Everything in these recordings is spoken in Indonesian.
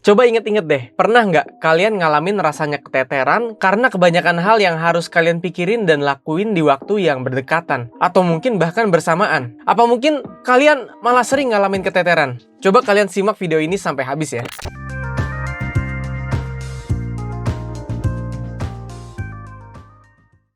Coba inget-inget deh, pernah nggak kalian ngalamin rasanya keteteran karena kebanyakan hal yang harus kalian pikirin dan lakuin di waktu yang berdekatan? Atau mungkin bahkan bersamaan? Apa mungkin kalian malah sering ngalamin keteteran? Coba kalian simak video ini sampai habis ya.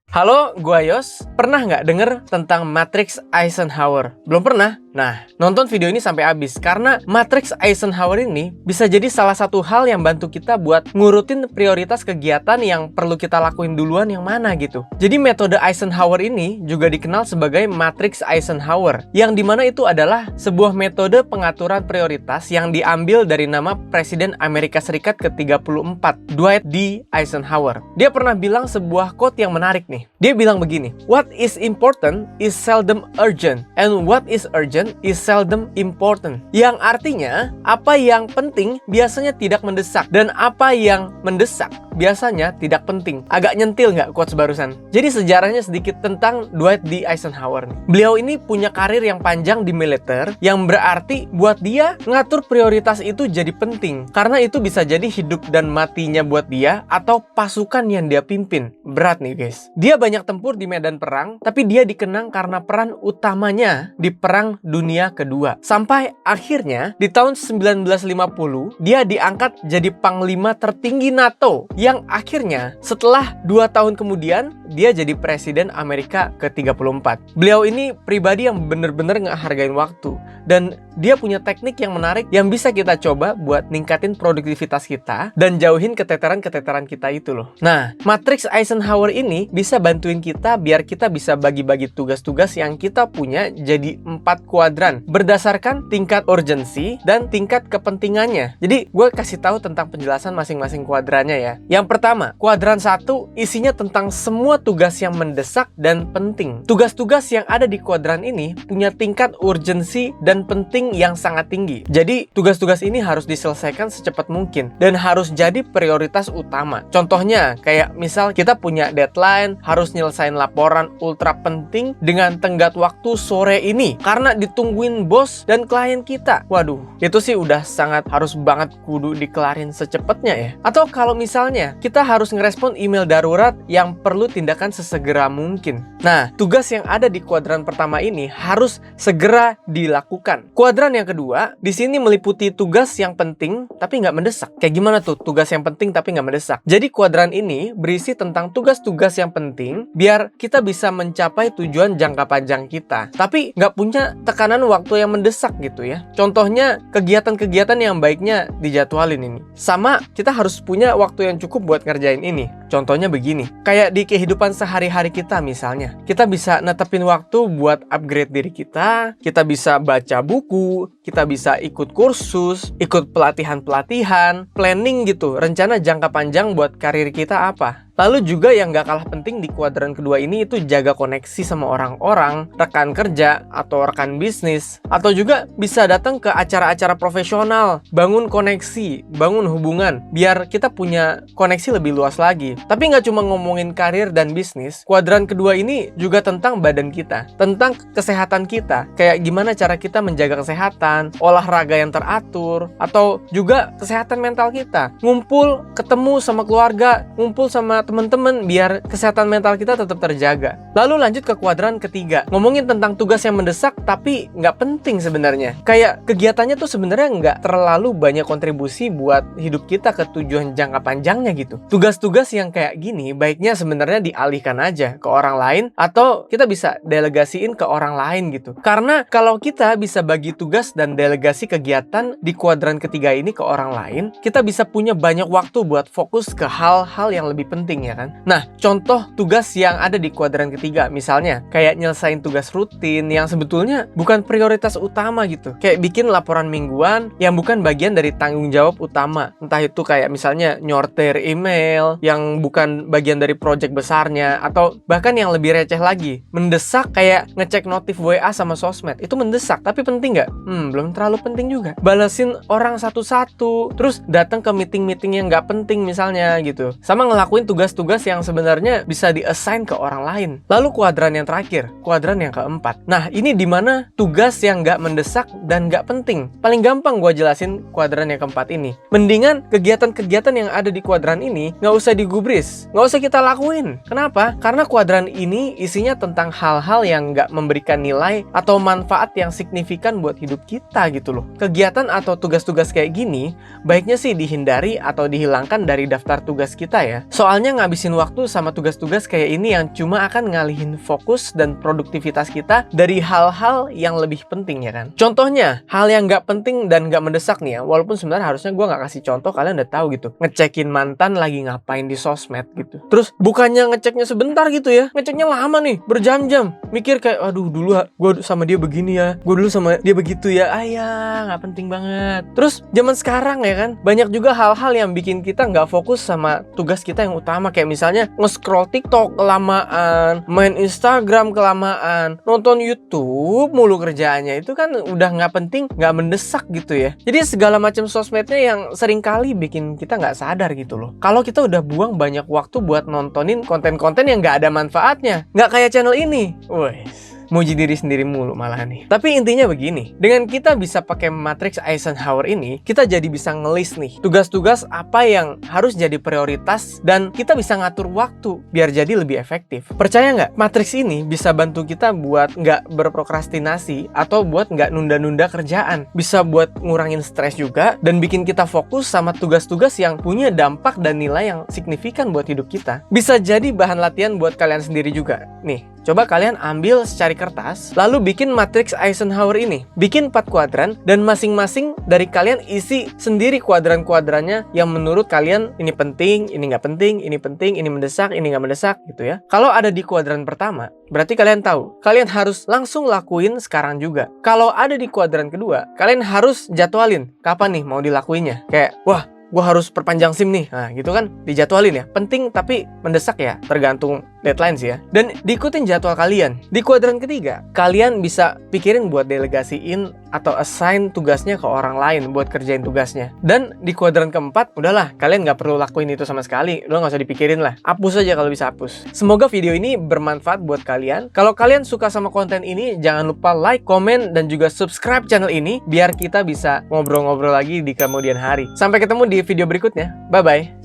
Halo, gua Yos. Pernah nggak denger tentang matriks Eisenhower? Belum pernah? Nah, nonton video ini sampai habis karena matriks Eisenhower ini bisa jadi salah satu hal yang bantu kita buat ngurutin prioritas kegiatan yang perlu kita lakuin duluan yang mana gitu. Jadi metode Eisenhower ini juga dikenal sebagai matriks Eisenhower, yang dimana itu adalah sebuah metode pengaturan prioritas yang diambil dari nama Presiden Amerika Serikat ke-34, Dwight D. Eisenhower. Dia pernah bilang sebuah quote yang menarik nih. Dia bilang begini, "What is important is seldom urgent, and what is urgent is seldom important." Yang artinya, apa yang penting biasanya tidak mendesak, dan apa yang mendesak biasanya tidak penting. Agak nyentil nggak quotes barusan? Jadi sejarahnya sedikit tentang Dwight D. Eisenhower nih. Beliau ini punya karir yang panjang di militer, yang berarti buat dia ngatur prioritas itu jadi penting. Karena itu bisa jadi hidup dan matinya buat dia atau pasukan yang dia pimpin. Berat nih guys. Dia banyak tempur di medan perang, tapi dia dikenang karena peran utamanya di Perang Dunia Kedua. Sampai akhirnya di tahun 1950, dia diangkat jadi panglima tertinggi NATO, yang akhirnya setelah 2 tahun kemudian, dia jadi Presiden Amerika ke-34. Beliau ini pribadi yang bener-bener ngehargain waktu, dan dia punya teknik yang menarik yang bisa kita coba buat ningkatin produktivitas kita dan jauhin keteteran-keteteran kita itu loh. Nah, matriks Eisenhower ini bisa bantuin kita biar kita bisa bagi-bagi tugas-tugas yang kita punya jadi 4 kuadran berdasarkan tingkat urgensi dan tingkat kepentingannya. Jadi gue kasih tahu tentang penjelasan masing-masing kuadrannya ya. Yang pertama, kuadran 1 isinya tentang semua tugas yang mendesak dan penting. Tugas-tugas yang ada di kuadran ini punya tingkat urgensi dan penting yang sangat tinggi. Jadi tugas-tugas ini harus diselesaikan secepat mungkin dan harus jadi prioritas utama. Contohnya kayak misal kita punya deadline, harus nyelesain laporan ultra penting dengan tenggat waktu sore ini karena ditungguin bos dan klien kita. Waduh, itu sih udah sangat harus banget kudu dikelarin secepatnya ya. Atau kalau misalnya kita harus ngerespon email darurat yang perlu tindakan sesegera mungkin. Nah, tugas yang ada di kuadran pertama ini harus segera dilakukan. Kuadran yang kedua, di sini meliputi tugas yang penting tapi nggak mendesak. Kayak gimana tuh tugas yang penting tapi nggak mendesak? Jadi kuadran ini berisi tentang tugas-tugas yang penting biar kita bisa mencapai tujuan jangka panjang kita, tapi nggak punya tekanan waktu yang mendesak gitu ya. Contohnya kegiatan-kegiatan yang baiknya dijadwalin ini. Sama, kita harus punya waktu yang cukup buat ngerjain ini. Contohnya begini, kayak di kehidupan sehari-hari kita misalnya, kita bisa netepin waktu buat upgrade diri kita bisa baca buku, kita bisa ikut kursus, ikut pelatihan-pelatihan, planning gitu, rencana jangka panjang buat karir kita apa. Lalu juga yang gak kalah penting di kuadran kedua ini itu jaga koneksi sama orang-orang, rekan kerja, atau rekan bisnis. Atau juga bisa datang ke acara-acara profesional, bangun koneksi, bangun hubungan, biar kita punya koneksi lebih luas lagi. Tapi gak cuma ngomongin karir dan bisnis, kuadran kedua ini juga tentang badan kita, tentang kesehatan kita. Kayak gimana cara kita menjaga kesehatan, olahraga yang teratur, atau juga kesehatan mental kita. Ngumpul, ketemu sama keluarga, ngumpul sama teman-teman biar kesehatan mental kita tetap terjaga. Lalu lanjut ke kuadran ketiga, ngomongin tentang tugas yang mendesak tapi nggak penting sebenarnya. Kayak kegiatannya tuh sebenarnya nggak terlalu banyak kontribusi buat hidup kita ke tujuan jangka panjangnya gitu. Tugas-tugas yang kayak gini baiknya sebenarnya dialihkan aja ke orang lain atau kita bisa delegasiin ke orang lain gitu. Karena kalau kita bisa bagi tugas dan delegasi kegiatan di kuadran ketiga ini ke orang lain, kita bisa punya banyak waktu buat fokus ke hal-hal yang lebih penting ya kan. Nah, contoh tugas yang ada di kuadran ketiga misalnya kayak nyelesain tugas rutin yang sebetulnya bukan prioritas utama gitu. Kayak bikin laporan mingguan yang bukan bagian dari tanggung jawab utama. Entah itu kayak misalnya nyortir email yang bukan bagian dari project besarnya, atau bahkan yang lebih receh lagi, mendesak kayak ngecek notif WA sama sosmed. Itu mendesak tapi penting nggak? Belum terlalu penting juga. Balesin orang satu-satu, terus datang ke meeting-meeting yang nggak penting misalnya gitu. Sama ngelakuin tugas tugas-tugas yang sebenarnya bisa di-assign ke orang lain. Lalu kuadran yang terakhir, kuadran yang keempat. Nah, ini dimana tugas yang nggak mendesak dan nggak penting. Paling gampang gue jelasin kuadran yang keempat ini. Mendingan kegiatan-kegiatan yang ada di kuadran ini nggak usah digubris, nggak usah kita lakuin. Kenapa? Karena kuadran ini isinya tentang hal-hal yang nggak memberikan nilai atau manfaat yang signifikan buat hidup kita gitu loh. Kegiatan atau tugas-tugas kayak gini, baiknya sih dihindari atau dihilangkan dari daftar tugas kita ya. Soalnya ngabisin waktu sama tugas-tugas kayak ini yang cuma akan ngalihin fokus dan produktivitas kita dari hal-hal yang lebih penting ya kan. Contohnya, hal yang nggak penting dan nggak mendesak nih ya, walaupun sebenarnya harusnya gue nggak kasih contoh, kalian udah tahu gitu. Ngecekin mantan lagi ngapain di sosmed gitu. Terus bukannya ngeceknya sebentar gitu ya, ngeceknya lama nih, berjam-jam. Mikir kayak, aduh dulu gue sama dia begini ya, gue dulu sama dia begitu ya, ayah nggak penting banget. Terus zaman sekarang ya kan, banyak juga hal-hal yang bikin kita nggak fokus sama tugas kita yang utama, kayak misalnya nge-scroll TikTok kelamaan, main Instagram kelamaan, nonton YouTube mulu kerjaannya. Itu kan udah nggak penting, nggak mendesak gitu ya. Jadi segala macam sosmednya yang seringkali bikin kita nggak sadar gitu loh. Kalau kita udah buang banyak waktu buat nontonin konten-konten yang nggak ada manfaatnya, nggak kayak channel ini. Wes, muji diri sendiri mulu malah nih. Tapi intinya begini, dengan kita bisa pakai matriks Eisenhower ini, kita jadi bisa ngelis nih tugas-tugas apa yang harus jadi prioritas, dan kita bisa ngatur waktu biar jadi lebih efektif. Percaya nggak? Matriks ini bisa bantu kita buat nggak berprokrastinasi atau buat nggak nunda-nunda kerjaan. Bisa buat ngurangin stres juga dan bikin kita fokus sama tugas-tugas yang punya dampak dan nilai yang signifikan buat hidup kita. Bisa jadi bahan latihan buat kalian sendiri juga. Nih, coba kalian ambil secari kertas, lalu bikin matriks Eisenhower ini. Bikin 4 kuadran, dan masing-masing dari kalian isi sendiri kuadran-kuadrannya yang menurut kalian ini penting, ini nggak penting, ini mendesak, ini nggak mendesak gitu ya. Kalau ada di kuadran pertama, berarti kalian tahu, kalian harus langsung lakuin sekarang juga. Kalau ada di kuadran kedua, kalian harus jadwalin kapan nih mau dilakuinnya. Kayak, wah, gue harus perpanjang SIM nih. Nah gitu kan, dijadwalin ya. Penting tapi mendesak ya, tergantung deadline sih ya. Dan diikutin jadwal kalian. Di kuadran ketiga, kalian bisa pikirin buat delegasiin atau assign tugasnya ke orang lain buat kerjain tugasnya. Dan di kuadran keempat, udahlah, kalian nggak perlu lakuin itu sama sekali. Udah nggak usah dipikirin lah. Hapus aja kalau bisa hapus. Semoga video ini bermanfaat buat kalian. Kalau kalian suka sama konten ini, jangan lupa like, komen, dan juga subscribe channel ini biar kita bisa ngobrol-ngobrol lagi di kemudian hari. Sampai ketemu di video berikutnya. Bye-bye.